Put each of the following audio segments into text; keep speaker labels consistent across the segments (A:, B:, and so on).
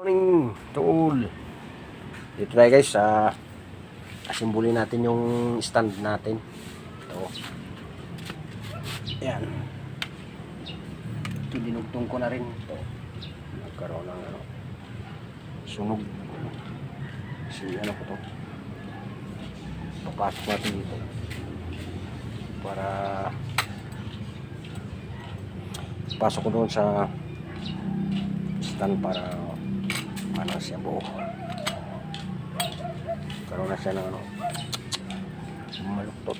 A: Morning to all. Dito tayo guys, asimbulin natin yung stand natin. Ito. Ayan. Ito dinugtong ko na rin. Ito. Nagkaroon ng sunog. Ano ko to. Papasok natin dito. Para pasok ko doon sa stand para ano siya buo. Karoon na siya ng maluktot.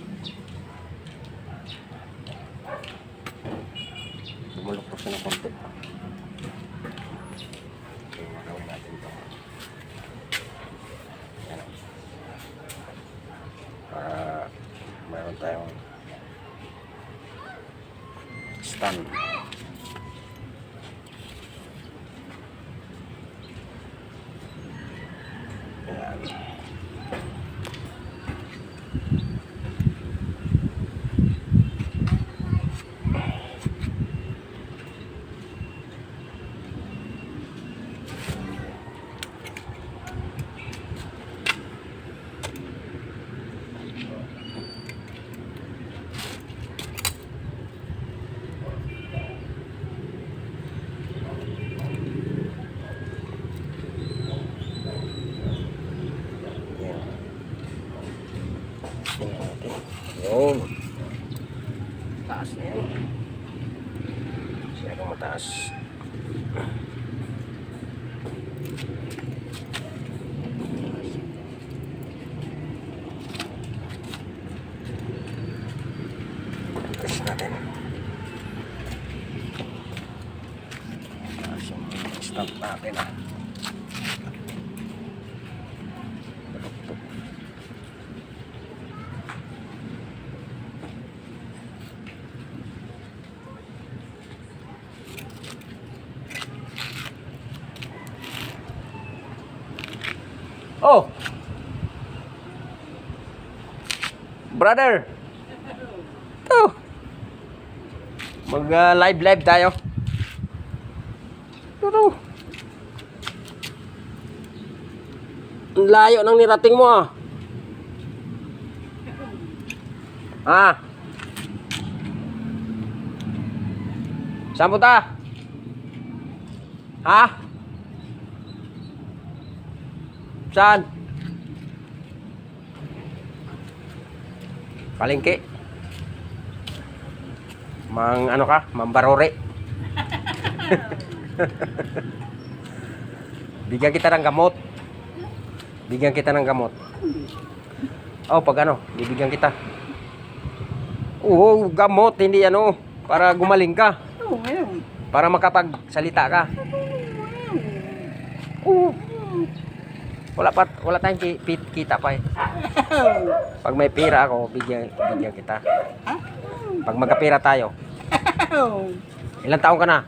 A: Bumaluktot siya ng konti. Gawin natin ito. Yan. Para mayroon tayong stand. Ayan. Yun. Taas na yan. Siyempre mataas. Tigas natin. Taas yung stand natin Oh, brother, ito, mag-live tayo. Ito, ang layo ng nirating mo Saan punta? Saan? Palengke. Ano ka? Mambarore. Bigyan kita ng gamot. Bigyan kita ng gamot. Oh, pag bibigyan kita. Oo, gamot, hindi para gumaling ka. Para makapagsalita ka. Oo. Wala tayong kita pa Pag may pera ako, bigyan kita. Pag magkapera tayo. Ilang taon ka na?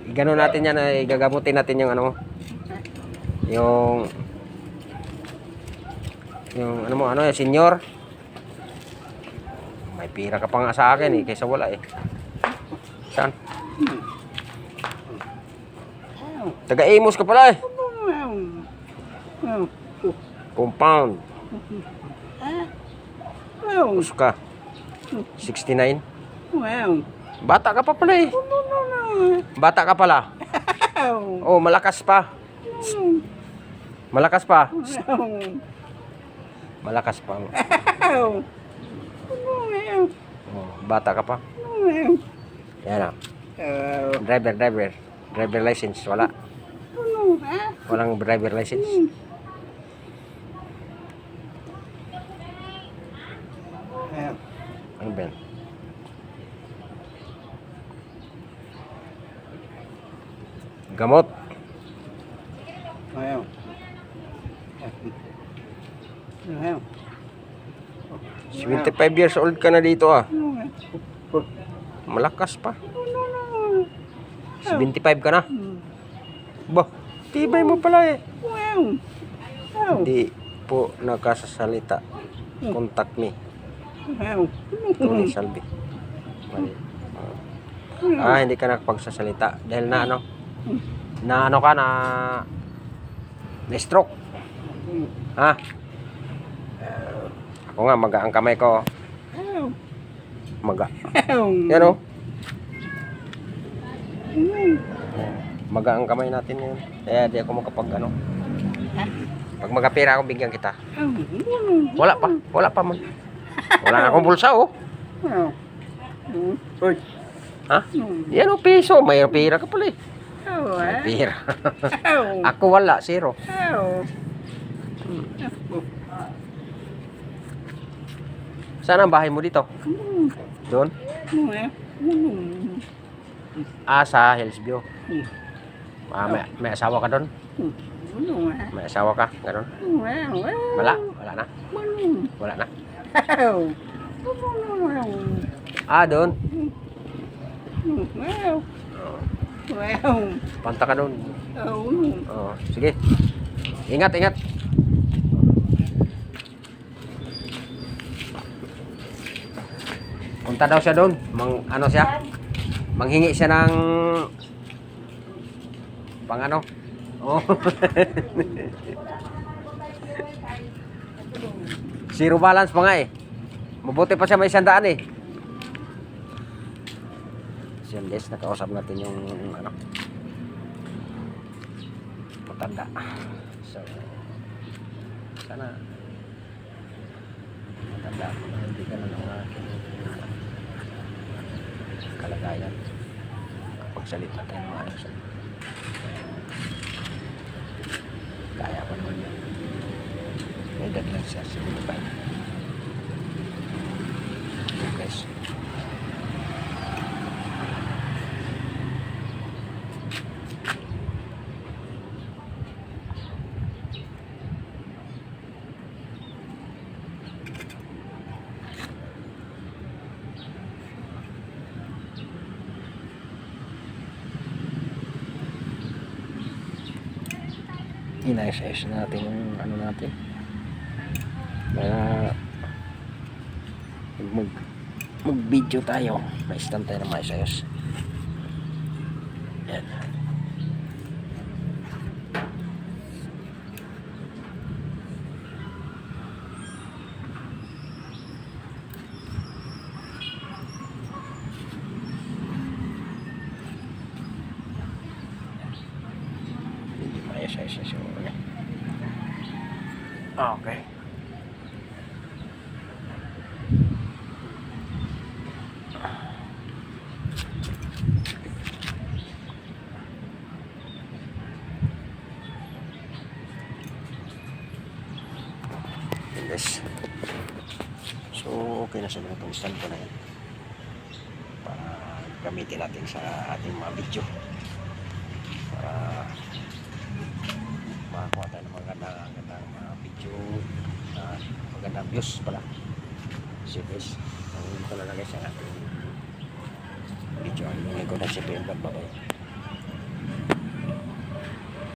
A: Igano natin yan, igagamutin natin yung yung yung senior. May pera ka pa nga sa akin kaysa wala Saan? Taga-Imus ka pala Compound. Gusto ka? 69? Bata ka pa pala Bata ka pala. Oh, malakas pa. Malakas pa. Malakas pa. Oh, bata ka pa. Yan Driver license, wala. Walang driver license. Ano ba yan? Gamot. 75 years old ka na dito Malakas pa. 75 ka na. Bah, tibay mo pala Hindi po nakasasalita. Contact me. Tony Salvi. Hindi ka nakapagsasalita dahil na Na ano ka na stroke. Ha? Ako nga maga ang kamay ko. Maga. Yan o. Maga ang kamay natin yun. Kaya di ako makapag ano. Pag magapira ako, bigyan kita. Wala pa man. Wala na akong bulsa oh. Uy. Ha? Yan o, piso. May pira ka pala eh. May pira. Ako wala, zero. Saan ang bahay mo dito? Doon? Sa Hillsview. May asawa ka doon? May asawa ka? Ganon? Wala? Wala na? Wala na? Doon? Punta ka doon? Sige. Ingat. Punta daw siya doon. Ano siya? Manghingi siya ng pang ano? Oh. Zero balance pa nga eh. Mabuti pa siya may 100 eh. So yun guys, nakausap natin yung ano, matanda. So sana matanda hindi ka na ng kalagayan kapag salita tayo ng ayos. Kaya pa naman yun. May edad lang siya, 75. Guys. Inayos-ayos natin yung ano natin para mag-video tayo, may stand tayo na maayos-ayos. Yan. Maayos-ayos. Okay. Yes. So, okay na sa itong stand ko na yan para gamitin natin sa ating mga video para makakuha tayo ng magandang mga video, magandang views pala. So guys, ang ito na lang guys ang ating video. Ang lingkod na si Pembat. Bye-bye.